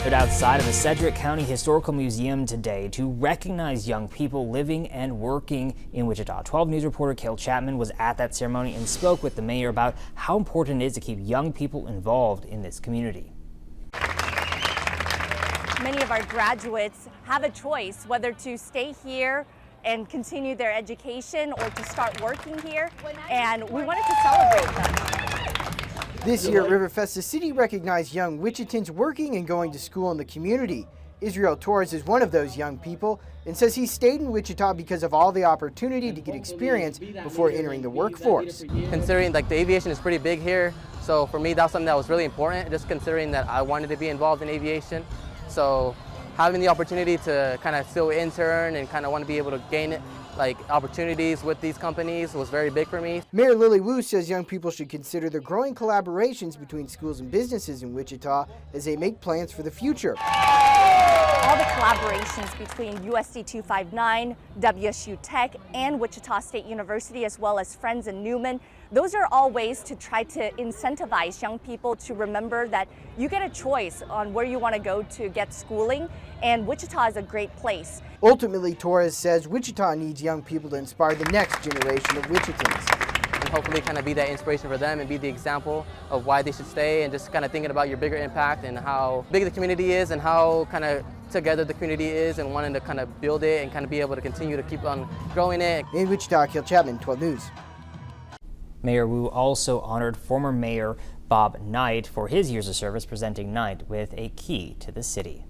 gathered outside of the Sedgwick County Historical Museum today to recognize young people living and working in Wichita. 12 News reporter Cale Chapman was at that ceremony and spoke with the mayor about how important it is to keep young people involved in this community. Many of our graduates have a choice whether to stay here and continue their education or to start working here, and we wanted to celebrate them. This year at Riverfest, the city recognized young Wichitans working and going to school in the community. Israel Torres is one of those young people and says he stayed in Wichita because of all the opportunity to get experience before entering the workforce. Considering the aviation is pretty big here, so for me that's something that was really important, just considering that I wanted to be involved in aviation. So having the opportunity to kind of still intern and kind of want to be able to gain opportunities with these companies was very big for me. Mayor Lily Wu says young people should consider the growing collaborations between schools and businesses in Wichita as they make plans for the future. All the collaborations between USD 259, WSU Tech, and Wichita State University, as well as Friends in Newman, those are all ways to try to incentivize young people to remember that you get a choice on where you want to go to get schooling, and Wichita is a great place. Ultimately, Torres says Wichita needs young people to inspire the next generation of Wichitans. And hopefully kind of be that inspiration for them and be the example of why they should stay, and just kind of thinking about your bigger impact and how big the community is and how kind of together the community is, and wanting to kind of build it and kind of be able to continue to keep on growing it. In Wichita, Cale Chapman, 12 News. Mayor Wu also honored former Mayor Bob Knight for his years of service, presenting Knight with a key to the city.